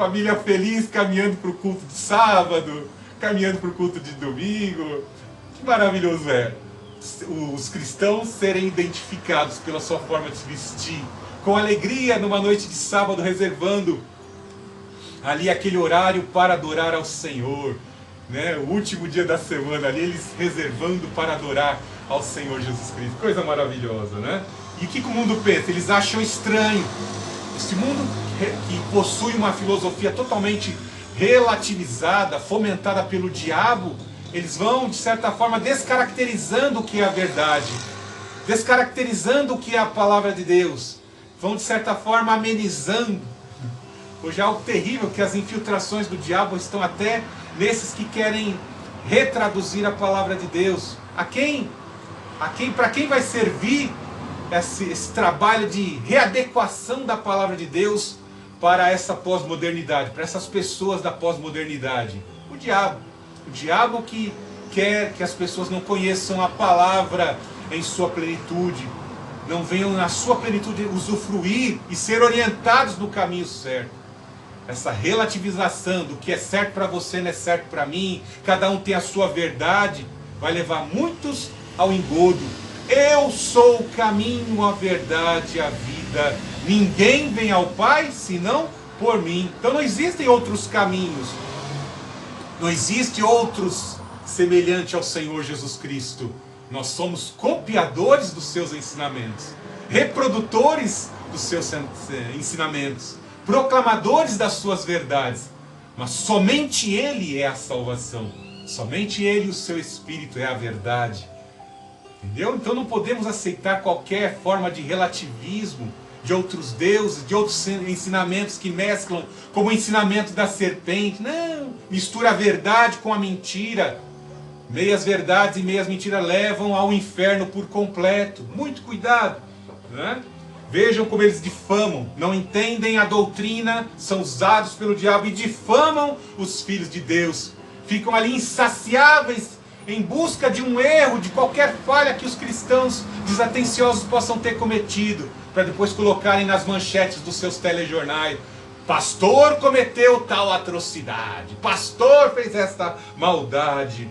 família feliz caminhando para o culto de sábado, caminhando para o culto de domingo. Que maravilhoso é os cristãos serem identificados pela sua forma de se vestir, com alegria numa noite de sábado, reservando ali aquele horário para adorar ao Senhor, né? O último dia da semana ali, eles reservando para adorar ao Senhor Jesus Cristo. Coisa maravilhosa, né? E o que o mundo pensa? Eles acham estranho. Esse mundo que possui uma filosofia totalmente relativizada, fomentada pelo diabo, eles vão, de certa forma, descaracterizando o que é a verdade, descaracterizando o que é a palavra de Deus, vão, de certa forma, amenizando. Hoje é algo terrível, que as infiltrações do diabo estão até nesses que querem retraduzir a palavra de Deus. Para quem vai servir esse trabalho de readequação da palavra de Deus para essa pós-modernidade, para essas pessoas da pós-modernidade? O diabo. O diabo que quer que as pessoas não conheçam a palavra em sua plenitude, não venham na sua plenitude usufruir e ser orientados no caminho certo. Essa relativização do que é certo para você não é certo para mim, cada um tem a sua verdade, vai levar muitos ao engodo. Eu sou o caminho, a verdade e a vida. Ninguém vem ao Pai senão por mim. Então não existem outros caminhos. Não existe outros semelhante ao Senhor Jesus Cristo. Nós somos copiadores dos seus ensinamentos, reprodutores dos seus ensinamentos, proclamadores das suas verdades. Mas somente Ele é a salvação. Somente Ele e o seu Espírito é a verdade. Entendeu? Então não podemos aceitar qualquer forma de relativismo, de outros deuses, de outros ensinamentos que mesclam, como o ensinamento da serpente. Não, mistura a verdade com a mentira. Meias verdades e meias mentiras levam ao inferno por completo. Muito cuidado, né? Vejam como eles difamam, não entendem a doutrina, são usados pelo diabo e difamam os filhos de Deus. Ficam ali insaciáveis em busca de um erro, de qualquer falha que os cristãos desatenciosos possam ter cometido, para depois colocarem nas manchetes dos seus telejornais: pastor cometeu tal atrocidade, pastor fez esta maldade.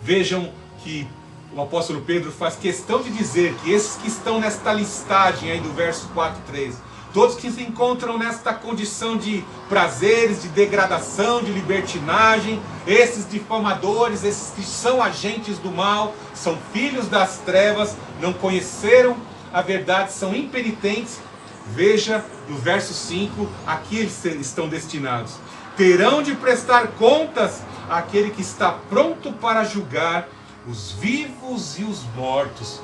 Vejam que o apóstolo Pedro faz questão de dizer que esses que estão nesta listagem aí do verso 4:3, todos que se encontram nesta condição de prazeres, de degradação, de libertinagem, esses difamadores, esses que são agentes do mal, são filhos das trevas, não conheceram a verdade, são impenitentes. Veja no verso 5, aqui eles estão destinados. Terão de prestar contas àquele que está pronto para julgar os vivos e os mortos.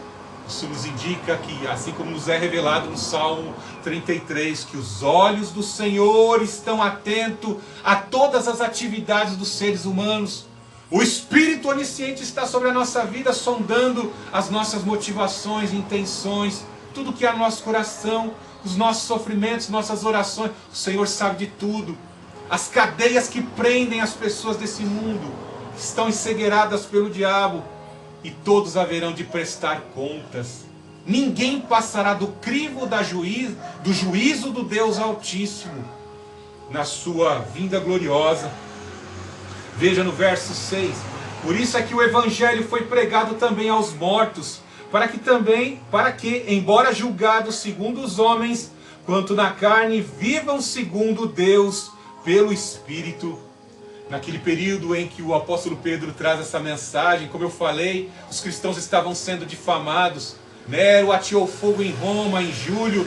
Isso nos indica que, assim como nos é revelado no Salmo 33, que os olhos do Senhor estão atentos a todas as atividades dos seres humanos. O Espírito Onisciente está sobre a nossa vida, sondando as nossas motivações, intenções, tudo que há no nosso coração, os nossos sofrimentos, nossas orações. O Senhor sabe de tudo. As cadeias que prendem as pessoas desse mundo estão encegueiradas pelo diabo, e todos haverão de prestar contas. Ninguém passará do crivo do juízo do Deus Altíssimo na sua vinda gloriosa. Veja no verso 6. Por isso é que o Evangelho foi pregado também aos mortos, para que, embora julgados segundo os homens, quanto na carne, vivam segundo Deus pelo Espírito. Naquele período em que o apóstolo Pedro traz essa mensagem, como eu falei, os cristãos estavam sendo difamados. Nero ateou fogo em Roma em julho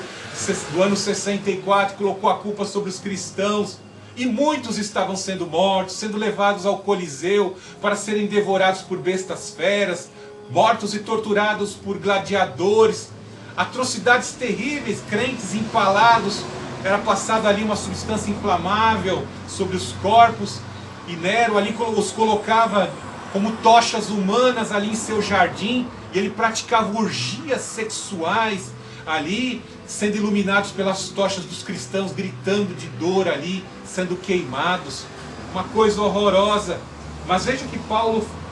do ano 64, colocou a culpa sobre os cristãos. E muitos estavam sendo mortos, sendo levados ao Coliseu para serem devorados por bestas feras, mortos e torturados por gladiadores. Atrocidades terríveis, crentes empalados, era passada ali uma substância inflamável sobre os corpos. E Nero ali os colocava como tochas humanas ali em seu jardim, e ele praticava orgias sexuais ali, sendo iluminados pelas tochas dos cristãos, gritando de dor ali, sendo queimados. Uma coisa horrorosa. Mas veja que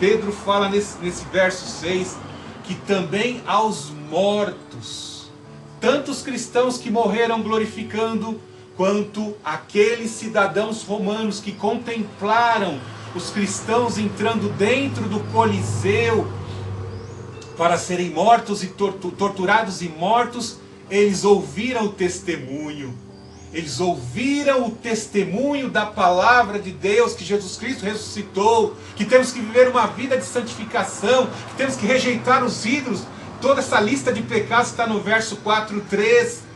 Pedro fala nesse verso 6, que também aos mortos, tanto os cristãos que morreram glorificando, quanto aqueles cidadãos romanos que contemplaram os cristãos entrando dentro do Coliseu para serem mortos e torturados e mortos, eles ouviram o testemunho. Eles ouviram o testemunho da palavra de Deus, que Jesus Cristo ressuscitou, que temos que viver uma vida de santificação, que temos que rejeitar os ídolos. Toda essa lista de pecados está no verso 4:3.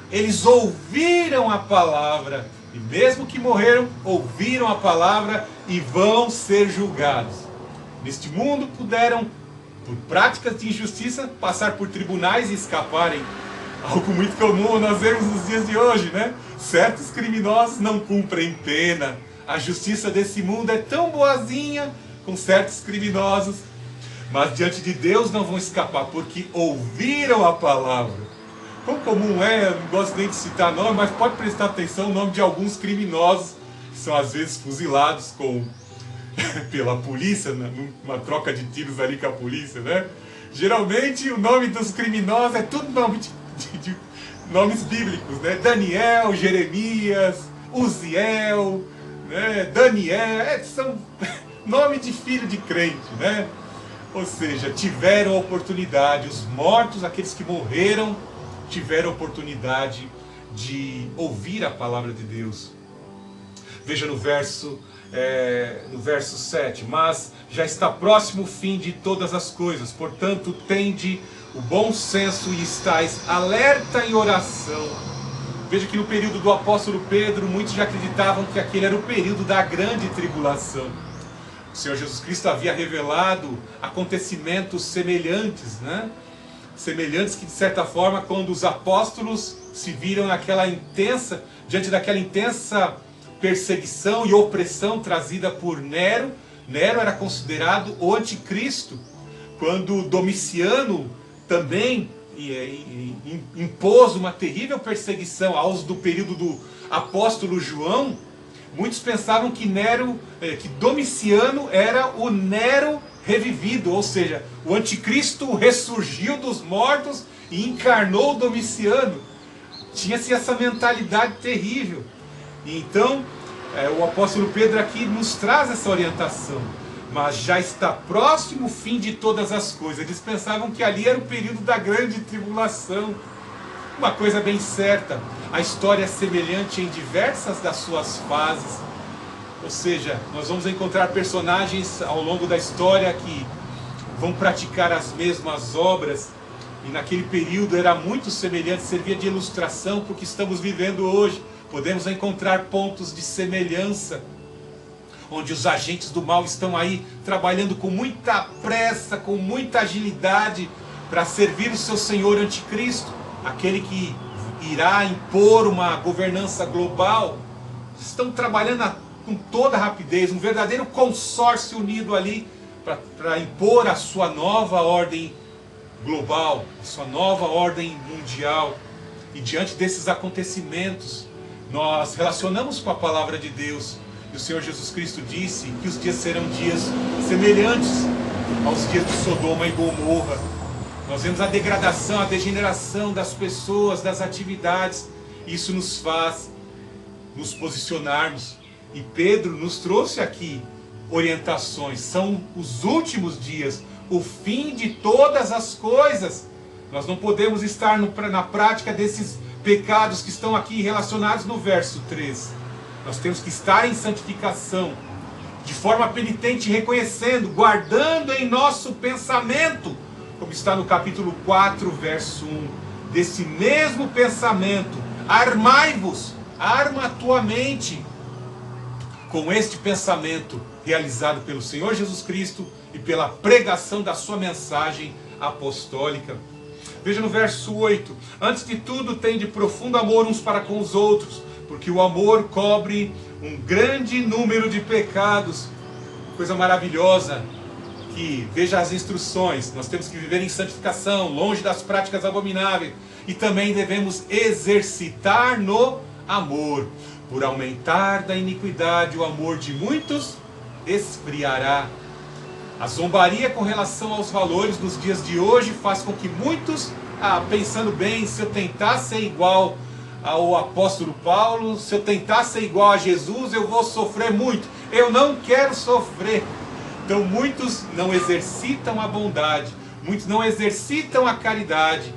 Eles ouviram a palavra, e mesmo que morreram, ouviram a palavra e vão ser julgados. Neste mundo puderam, por práticas de injustiça, passar por tribunais e escaparem. Algo muito comum nós vemos nos dias de hoje, né? Certos criminosos não cumprem pena. A justiça desse mundo é tão boazinha com certos criminosos. Mas diante de Deus não vão escapar, porque ouviram a palavra. Quão comum é, eu não gosto nem de citar nome, mas pode prestar atenção no nome de alguns criminosos, que são às vezes fuzilados pela polícia, numa troca de tiros ali com a polícia, né? Geralmente o nome dos criminosos é tudo nome de nomes bíblicos, né? Daniel, Jeremias, Uziel, né? Daniel, são nome de filho de crente, né? Ou seja, tiveram a oportunidade, os mortos, aqueles que morreram, tiveram a oportunidade de ouvir a palavra de Deus. Veja no verso 7, mas já está próximo o fim de todas as coisas, portanto tende o bom senso e estáis alerta em oração. Veja que no período do apóstolo Pedro, muitos já acreditavam que aquele era o período da grande tribulação. O Senhor Jesus Cristo havia revelado acontecimentos semelhantes, né? Semelhantes que, de certa forma, quando os apóstolos se viram diante daquela intensa perseguição e opressão trazida por Nero. Nero era considerado o anticristo. Quando Domiciano também impôs uma terrível perseguição aos do período do apóstolo João, muitos pensavam que Domiciano era o Nero revivido, ou seja, o anticristo ressurgiu dos mortos e encarnou Domiciano. Tinha-se essa mentalidade terrível. E então, o apóstolo Pedro aqui nos traz essa orientação. Mas já está próximo o fim de todas as coisas. Eles pensavam que ali era o período da grande tribulação. Uma coisa bem certa, a história é semelhante em diversas das suas fases. Ou seja, nós vamos encontrar personagens ao longo da história que vão praticar as mesmas obras. E naquele período era muito semelhante, servia de ilustração para o que estamos vivendo hoje. Podemos encontrar pontos de semelhança, onde os agentes do mal estão aí trabalhando com muita pressa, com muita agilidade, para servir o seu senhor anticristo, aquele que irá impor uma governança global. Estão trabalhando com toda a rapidez, um verdadeiro consórcio unido ali, para impor a sua nova ordem global, a sua nova ordem mundial. E diante desses acontecimentos, nós relacionamos com a palavra de Deus. E o Senhor Jesus Cristo disse que os dias serão dias semelhantes aos dias de Sodoma e Gomorra. Nós vemos a degradação, a degeneração das pessoas, das atividades. Isso nos faz nos posicionarmos. E Pedro nos trouxe aqui orientações. São os últimos dias, o fim de todas as coisas. Nós não podemos estar na prática desses pecados que estão aqui relacionados no verso 3. Nós temos que estar em santificação, de forma penitente, reconhecendo, guardando em nosso pensamento, como está no capítulo 4, verso 1. Desse mesmo pensamento, armai-vos, arma a tua mente com este pensamento realizado pelo Senhor Jesus Cristo e pela pregação da sua mensagem apostólica. Veja no verso 8: antes de tudo, tende profundo amor uns para com os outros, porque o amor cobre um grande número de pecados. Coisa maravilhosa, que veja as instruções. Nós temos que viver em santificação, longe das práticas abomináveis, e também devemos exercitar no amor. Por aumentar da iniquidade, o amor de muitos esfriará. A zombaria com relação aos valores nos dias de hoje faz com que muitos, pensando bem, se eu tentar ser igual ao apóstolo Paulo: se eu tentar ser igual a Jesus, eu vou sofrer muito. Eu não quero sofrer. Então muitos não exercitam a bondade, muitos não exercitam a caridade,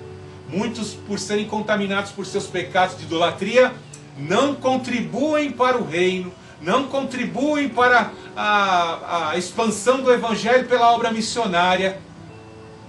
muitos, por serem contaminados por seus pecados de idolatria, não contribuem para o reino, não contribuem para a expansão do Evangelho pela obra missionária.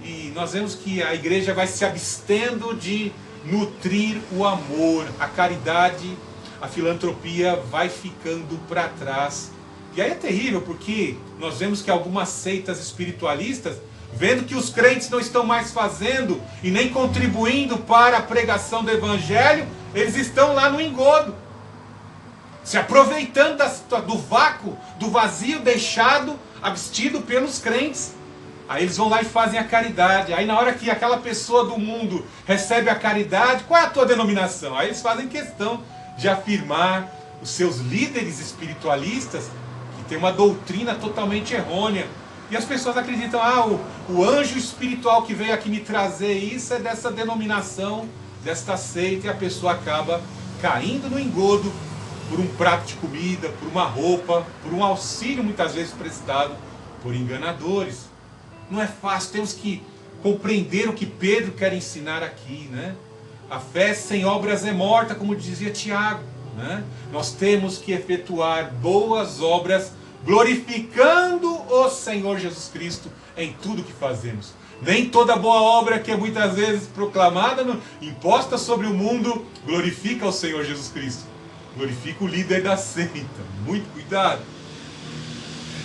E nós vemos que a igreja vai se abstendo de nutrir o amor, a caridade, a filantropia vai ficando para trás. E aí é terrível, porque nós vemos que algumas seitas espiritualistas, vendo que os crentes não estão mais fazendo e nem contribuindo para a pregação do Evangelho, eles estão lá no engodo, se aproveitando do vácuo, do vazio deixado, abstido pelos crentes. Aí eles vão lá e fazem a caridade. Aí na hora que aquela pessoa do mundo recebe a caridade, qual é a tua denominação? Aí eles fazem questão de afirmar os seus líderes espiritualistas que tem uma doutrina totalmente errônea. E as pessoas acreditam: o anjo espiritual que veio aqui me trazer isso é dessa denominação, desta seita, e a pessoa acaba caindo no engodo por um prato de comida, por uma roupa, por um auxílio muitas vezes prestado por enganadores. Não é fácil, temos que compreender o que Pedro quer ensinar aqui, né? A fé sem obras é morta, como dizia Tiago, né? Nós temos que efetuar boas obras, glorificando o Senhor Jesus Cristo em tudo que fazemos. Nem toda boa obra que é muitas vezes proclamada, imposta sobre o mundo, glorifica o Senhor Jesus Cristo. Glorifica o líder da seita. Muito cuidado.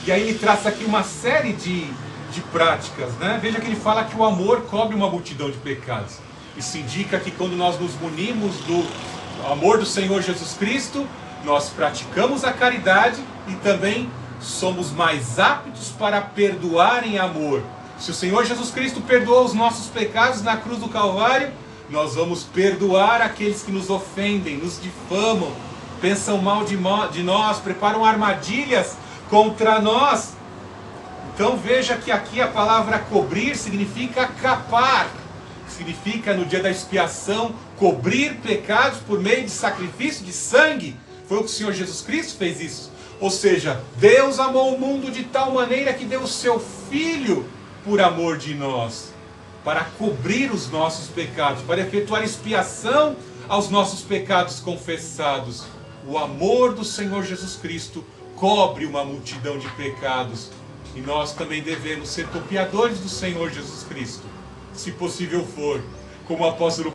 E aí ele traça aqui uma série de práticas, né? Veja que ele fala que o amor cobre uma multidão de pecados. Isso indica que quando nós nos munimos do amor do Senhor Jesus Cristo, nós praticamos a caridade e também somos mais aptos para perdoar em amor. Se o Senhor Jesus Cristo perdoou os nossos pecados na cruz do Calvário, nós vamos perdoar aqueles que nos ofendem, nos difamam, pensam mal de nós, preparam armadilhas contra nós. Então veja que aqui a palavra cobrir significa capar. Significa, no dia da expiação, cobrir pecados por meio de sacrifício de sangue. Foi o que o Senhor Jesus Cristo fez isso. Ou seja, Deus amou o mundo de tal maneira que deu o seu Filho por amor de nós, para cobrir os nossos pecados, para efetuar expiação aos nossos pecados confessados. O amor do Senhor Jesus Cristo cobre uma multidão de pecados. E nós também devemos ser copiadores do Senhor Jesus Cristo, se possível for, como o apóstolo